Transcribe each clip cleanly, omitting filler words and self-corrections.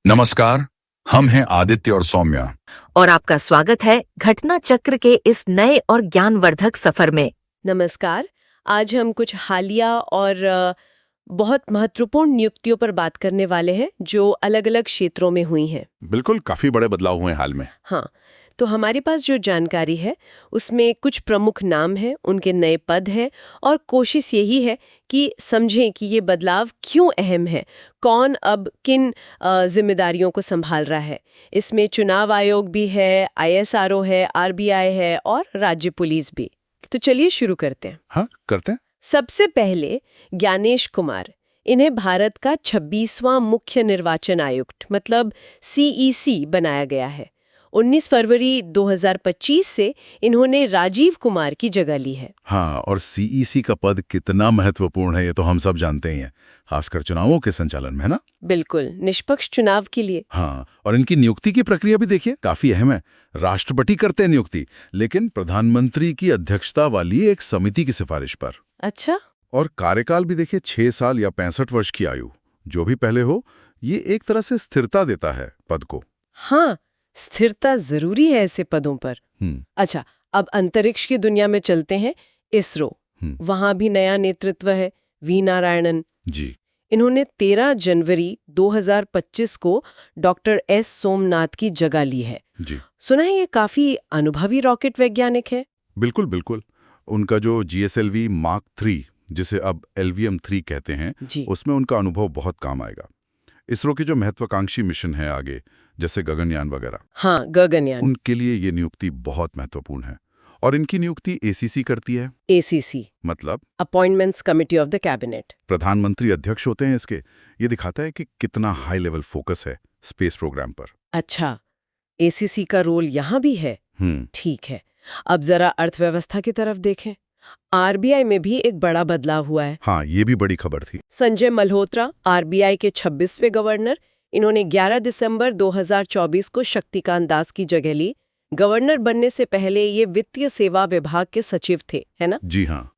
नमस्कार। हम हैं आदित्य और सौम्या। और आपका स्वागत है घटना चक्र के इस नए और ज्ञानवर्धक सफर में। नमस्कार। आज हम कुछ हालिया और बहुत महत्वपूर्ण नियुक्तियों पर बात करने वाले हैं जो अलग-अलग क्षेत्रों में हुई हैं। बिल्कुल, काफी बड़े बदलाव हुए हैं हाल में। हाँ, तो हमारे पास जो जानकारी है उसमें कुछ प्रमुख नाम हैं, उनके नए पद हैं और कोशिश यही है कि समझें कि ये बदलाव क्यों अहम है, कौन अब किन जिम्मेदारियों को संभाल रहा है। इसमें चुनाव आयोग भी है, ISRO है, RBI है और राज्य पुलिस भी। तो चलिए शुरू करते हैं। हाँ, करते हैं। सबसे पहले ज्ञानेश कुमार, इन्हें भारत का 26वां मुख्य निर्वाचन आयुक्त मतलब CEC बनाया गया है। 19 फरवरी 2025 से इन्होंने राजीव कुमार की जगह ली है। हाँ, और CEC का पद कितना महत्वपूर्ण है ये तो हम सब जानते ही हैं, खासकर चुनावों के संचालन में, है ना? बिल्कुल, निष्पक्ष चुनाव के लिए। हाँ, और इनकी नियुक्ति की प्रक्रिया भी देखिए, काफी अहम है। राष्ट्रपति करते हैं नियुक्ति, लेकिन प्रधानमंत्री की अध्यक्षता वाली एक समिति की सिफारिश पर। अच्छा। और कार्यकाल भी देखिए 6 साल या 65 वर्ष की आयु, जो भी पहले हो, ये एक तरह से स्थिरता देता है पद को। हाँ, स्थिरता जरूरी है ऐसे पदों पर। अच्छा, अब अंतरिक्ष की दुनिया में चलते हैं। ISRO, वहां भी नया नेतृत्व है, V नारायणन जी। इन्होंने 13 जनवरी 2025 को डॉक्टर S सोमनाथ की जगह ली है। जी, सुना है ये काफी अनुभवी रॉकेट वैज्ञानिक है। बिल्कुल बिल्कुल। उनका जो GSLV Mark 3, जिसे अब LVM-3 कहते हैं, उसमें उनका अनुभव बहुत काम आएगा। इसरो की जो महत्वाकांक्षी मिशन है आगे, जैसे गगनयान वगैरह, हाँ, गगनयान, उनके लिए ये नियुक्ति बहुत महत्वपूर्ण है। और इनकी नियुक्ति ACC करती है। ACC मतलब appointments committee of the cabinet. प्रधानमंत्री अध्यक्ष होते हैं इसके। ये दिखाता है कि कितना हाई लेवल फोकस है स्पेस प्रोग्राम पर। अच्छा, ACC का रोल यहाँ भी है। ठीक है। अब जरा अर्थव्यवस्था की तरफ देखें। RBI में भी एक बड़ा बदलाव हुआ है। हाँ, ये भी बड़ी खबर थी। संजय मल्होत्रा RBI के 26वें गवर्नर, इन्होंने 11 दिसंबर 2024 को शक्तिकांत दास की जगह ली। गवर्नर बनने से पहले ये वित्तीय सेवा विभाग के सचिव थे, है ना? जी हाँ,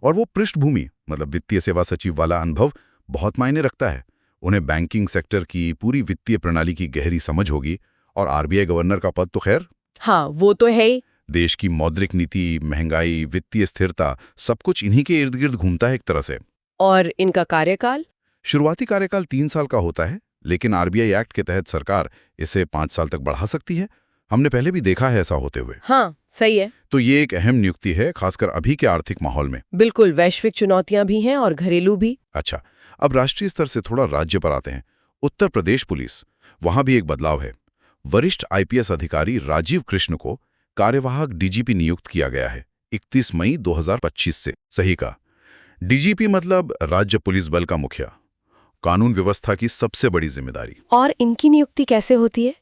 और वो पृष्ठभूमि मतलब वित्तीय सेवा सचिव वाला अनुभव बहुत मायने रखता है। उन्हें बैंकिंग सेक्टर की पूरी वित्तीय प्रणाली की गहरी समझ होगी। और RBI गवर्नर का पद तो खैर, हाँ, वो तो है ही। देश की मौद्रिक नीति, महंगाई, वित्तीय स्थिरता, सब कुछ इन्हीं के इर्द गिर्द घूमता है एक तरह से। और इनका कार्यकाल? शुरुआती कार्यकाल 3 साल का होता है, लेकिन RBI एक्ट के तहत सरकार इसे 5 साल तक बढ़ा सकती है। हमने पहले भी देखा है ऐसा होते हुए। हाँ, सही है। तो ये एक अहम नियुक्ति है, खासकर अभी के आर्थिक माहौल में। बिल्कुल, वैश्विक चुनौतियां भी हैं और घरेलू भी। अच्छा, अब राष्ट्रीय स्तर से थोड़ा राज्य पर आते हैं। उत्तर प्रदेश पुलिस, वहां भी एक बदलाव है। वरिष्ठ IPS अधिकारी राजीव कृष्ण को कार्यवाहक DGP नियुक्त किया गया है 31 मई 2025 से। सही का, DGP मतलब राज्य पुलिस बल का मुखिया, कानून व्यवस्था की सबसे बड़ी जिम्मेदारी। और इनकी नियुक्ति कैसे होती है?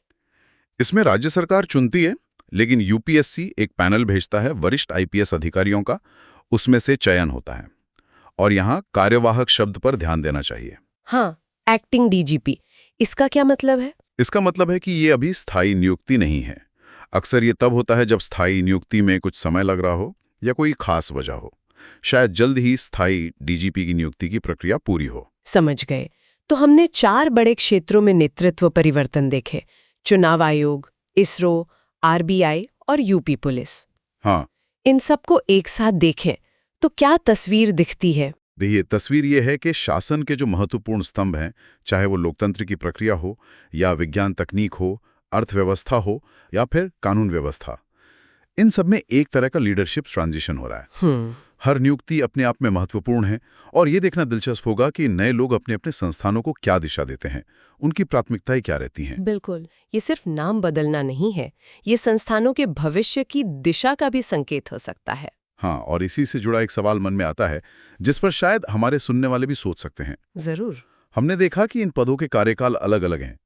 इसमें राज्य सरकार चुनती है, लेकिन UPSC एक पैनल भेजता है वरिष्ठ IPS अधिकारियों का, उसमें से चयन होता है। और यहाँ कार्यवाहक शब्द पर ध्यान देना चाहिए। हाँ, एक्टिंग DGP, इसका क्या मतलब है? इसका मतलब है कि ये अभी स्थायी नियुक्ति नहीं है। अक्सर ये तब होता है जब स्थायी नियुक्ति में कुछ समय लग रहा हो या कोई खास वजह हो। शायद जल्द ही स्थायी DGP की नियुक्ति की प्रक्रिया पूरी हो। समझ गए। तो हमने 4 बड़े क्षेत्रों में नेतृत्व परिवर्तन देखे: चुनाव आयोग, ISRO, RBI और UP पुलिस। हाँ, इन सबको एक साथ देखें तो क्या तस्वीर दिखती है? देखिए, तस्वीर ये है कि शासन के जो महत्वपूर्ण स्तंभ हैं, चाहे वो लोकतंत्र की प्रक्रिया हो या विज्ञान तकनीक हो, अर्थव्यवस्था हो या फिर कानून व्यवस्था, इन सब में एक तरह का लीडरशिप ट्रांजिशन हो रहा है। हर नियुक्ति अपने आप में महत्वपूर्ण है और ये देखना दिलचस्प होगा कि नए लोग अपने अपने संस्थानों को क्या दिशा देते हैं, उनकी प्राथमिकताएं क्या रहती हैं। बिल्कुल, ये सिर्फ नाम बदलना नहीं है, ये संस्थानों के भविष्य की दिशा का भी संकेत हो सकता है। हाँ, और इसी से जुड़ा एक सवाल मन में आता है जिस पर शायद हमारे सुनने वाले भी सोच सकते हैं। जरूर। हमने देखा कि इन पदों के कार्यकाल अलग अलग हैं।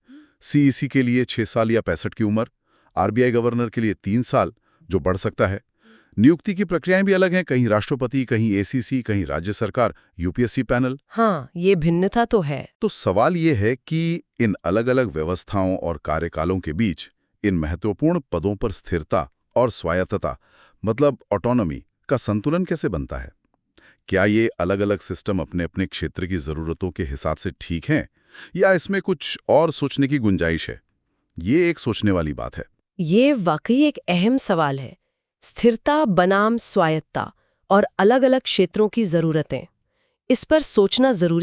CEC के लिए 6 साल या 65 की उम्र, RBI गवर्नर के लिए 3 साल, जो बढ़ सकता है। नियुक्ति की प्रक्रियाएं भी अलग हैं, कहीं राष्ट्रपति, कहीं ACC, कहीं राज्य सरकार, UPSC पैनल। हाँ, ये भिन्नता तो है। तो सवाल ये है कि इन अलग अलग व्यवस्थाओं और कार्यकालों के बीच इन महत्वपूर्ण पदों पर स्थिरता और स्वायत्तता मतलब ऑटोनॉमी का संतुलन कैसे बनता है? क्या ये अलग-अलग सिस्टम अपने अपने क्षेत्र की ज़रूरतों के हिसाब से ठीक हैं, या इसमें कुछ और सोचने की गुंजाइश है? ये एक सोचने वाली बात है। ये वाकई एक अहम सवाल है। स्थिरता बनाम स्वायत्ता और अलग-अलग क्षेत्रों की ज़रूरतें, इस पर सोचना ज़रूरी